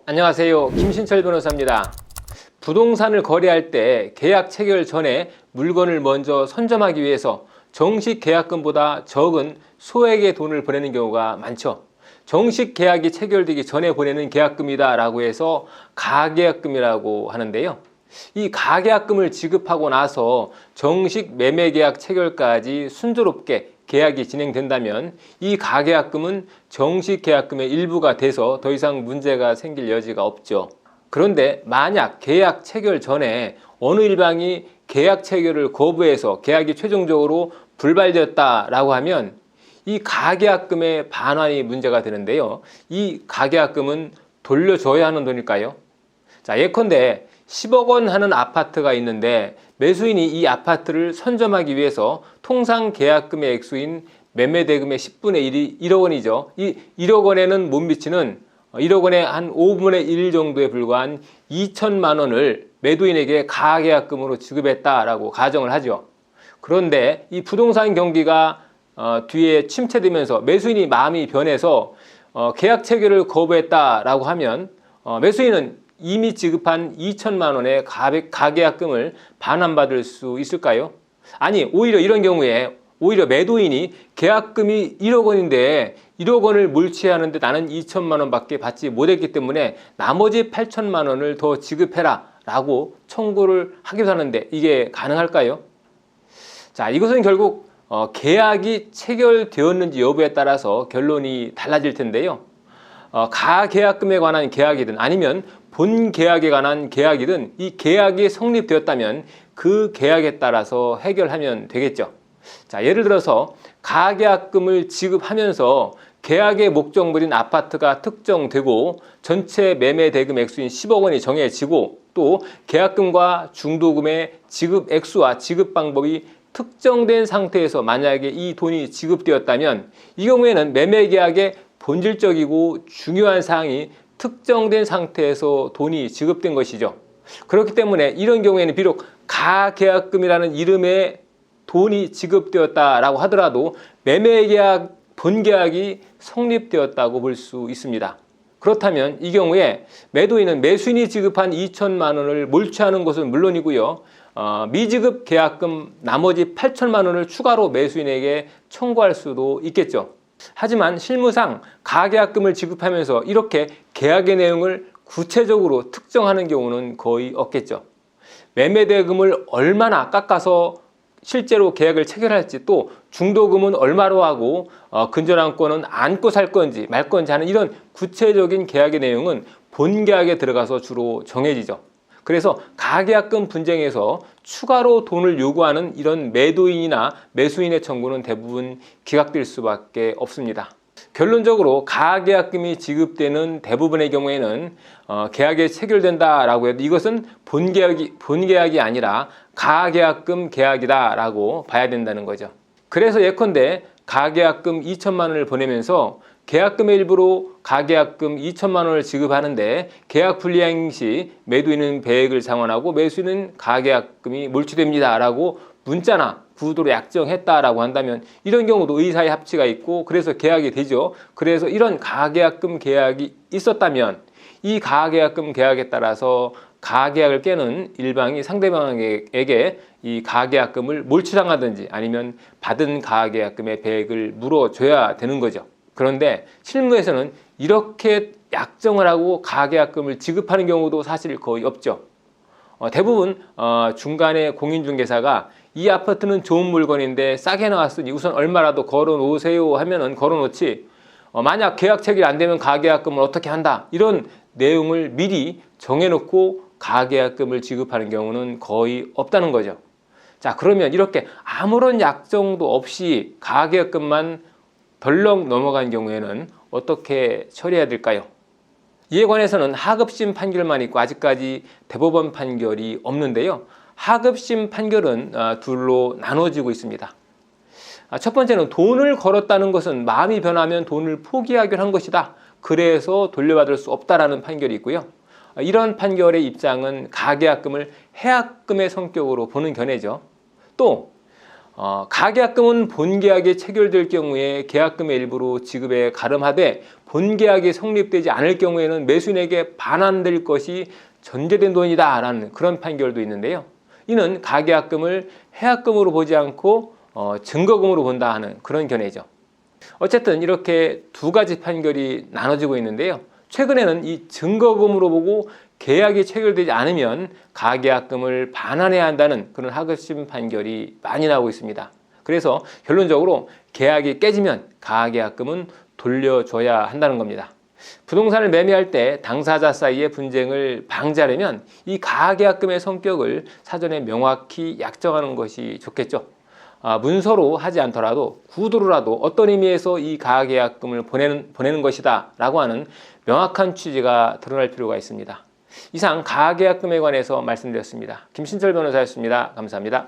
안녕하세요. 김신철 변호사입니다. 부동산을 거래할 때 계약 체결 전에 물건을 먼저 선점하기 위해서 정식 계약금보다 적은 소액의 돈을 보내는 경우가 많죠. 정식 계약이 체결되기 전에 보내는 계약금이다 라고 해서 가계약금이라고 하는데요. 이 가계약금을 지급하고 나서 정식 매매계약 체결까지 순조롭게 계약이 진행된다면 이 가계약금은 정식 계약금의 일부가 돼서 더 이상 문제가 생길 여지가 없죠. 그런데 만약 계약 체결 전에 어느 일방이 계약 체결을 거부해서 계약이 최종적으로 불발되었다라고 하면 이 가계약금의 반환이 문제가 되는데요. 이 가계약금은 돌려줘야 하는 돈일까요? 자, 예컨대 10억 원 하는 아파트가 있는데 매수인이 이 아파트를 선점하기 위해서 통상 계약금의 액수인 매매대금의 10분의 1이 1억 원이죠. 이 1억 원에는 못 미치는 1억 원의 한 5분의 1 정도에 불과한 2천만 원을 매도인에게 가계약금으로 지급했다라고 가정을 하죠. 그런데 이 부동산 경기가 뒤에 침체되면서 매수인이 마음이 변해서 계약 체결을 거부했다라고 하면 매수인은 이미 지급한 2천만 원의 가계약금을 반환받을 수 있을까요? 아니, 오히려 이런 경우에 오히려 매도인이 계약금이 1억 원인데 1억 원을 몰취하는데 나는 2천만 원밖에 받지 못했기 때문에 나머지 8천만 원을 더 지급해라 라고 청구를 하기도 하는데 이게 가능할까요? 자, 이것은 결국 계약이 체결되었는지 여부에 따라서 결론이 달라질 텐데요. 가계약금에 관한 계약이든 아니면 본 계약에 관한 계약이든 이 계약이 성립되었다면 그 계약에 따라서 해결하면 되겠죠. 자, 예를 들어서 가계약금을 지급하면서 계약의 목적물인 아파트가 특정되고 전체 매매 대금 액수인 10억 원이 정해지고 또 계약금과 중도금의 지급 액수와 지급 방법이 특정된 상태에서 만약에 이 돈이 지급되었다면 이 경우에는 매매 계약의 본질적이고 중요한 사항이 특정된 상태에서 돈이 지급된 것이죠. 그렇기 때문에 이런 경우에는 비록 가계약금이라는 이름의 돈이 지급되었다라고 하더라도 매매계약 본계약이 성립되었다고 볼 수 있습니다. 그렇다면 이 경우에 매도인은 매수인이 지급한 2천만 원을 몰취하는 것은 물론이고요. 미지급 계약금 나머지 8천만 원을 추가로 매수인에게 청구할 수도 있겠죠. 하지만 실무상 가계약금을 지급하면서 이렇게 계약의 내용을 구체적으로 특정하는 경우는 거의 없겠죠. 매매대금을 얼마나 깎아서 실제로 계약을 체결할지 또 중도금은 얼마로 하고 근저당권은 안고 살 건지 말 건지 하는 이런 구체적인 계약의 내용은 본계약에 들어가서 주로 정해지죠. 그래서 가계약금 분쟁에서 추가로 돈을 요구하는 이런 매도인이나 매수인의 청구는 대부분 기각될 수밖에 없습니다. 결론적으로 가계약금이 지급되는 대부분의 경우에는 계약이 체결된다라고 해도 이것은 본계약이 아니라 가계약금 계약이다라고 봐야 된다는 거죠. 그래서 예컨대 가계약금 2천만 원을 보내면서 계약금의 일부로 가계약금 2천만 원을 지급하는데 계약 불이행 시 매도인은 배액을 상환하고 매수인은 가계약금이 몰취됩니다 라고 문자나 구두로 약정했다라고 한다면 이런 경우도 의사의 합치가 있고 그래서 계약이 되죠. 그래서 이런 가계약금 계약이 있었다면 이 가계약금 계약에 따라서 가계약을 깨는 일방이 상대방에게 이 가계약금을 몰취당하든지 아니면 받은 가계약금의 배액을 물어줘야 되는 거죠. 그런데 실무에서는 이렇게 약정을 하고 가계약금을 지급하는 경우도 사실 거의 없죠. 대부분 중간에 공인중개사가 이 아파트는 좋은 물건인데 싸게 나왔으니 우선 얼마라도 걸어 놓으세요 하면은 걸어 놓지 만약 계약 체결이 안 되면 가계약금을 어떻게 한다 이런 내용을 미리 정해놓고 가계약금을 지급하는 경우는 거의 없다는 거죠. 자, 그러면 이렇게 아무런 약정도 없이 가계약금만 덜렁 넘어간 경우에는 어떻게 처리해야 될까요? 이에 관해서는 하급심 판결만 있고 아직까지 대법원 판결이 없는데요. 하급심 판결은 둘로 나눠지고 있습니다. 첫 번째는 돈을 걸었다는 것은 마음이 변하면 돈을 포기하기로 한 것이다. 그래서 돌려받을 수 없다라는 판결이 있고요. 이런 판결의 입장은 가계약금을 해약금의 성격으로 보는 견해죠. 또 가계약금은 본계약이 체결될 경우에 계약금의 일부로 지급에 가름하되 본계약이 성립되지 않을 경우에는 매수인에게 반환될 것이 전제된 돈이다라는 그런 판결도 있는데요. 이는 가계약금을 해약금으로 보지 않고 증거금으로 본다 하는 그런 견해죠. 어쨌든 이렇게 두 가지 판결이 나눠지고 있는데요. 최근에는 이 증거금으로 보고 계약이 체결되지 않으면 가계약금을 반환해야 한다는 그런 하급심 판결이 많이 나오고 있습니다. 그래서 결론적으로 계약이 깨지면 가계약금은 돌려줘야 한다는 겁니다. 부동산을 매매할 때 당사자 사이의 분쟁을 방지하려면 이 가계약금의 성격을 사전에 명확히 약정하는 것이 좋겠죠. 문서로 하지 않더라도 구두로라도 어떤 의미에서 이 가계약금을 보내는 것이다 라고 하는 명확한 취지가 드러날 필요가 있습니다. 이상 가계약금에 관해서 말씀드렸습니다. 김신철 변호사였습니다. 감사합니다.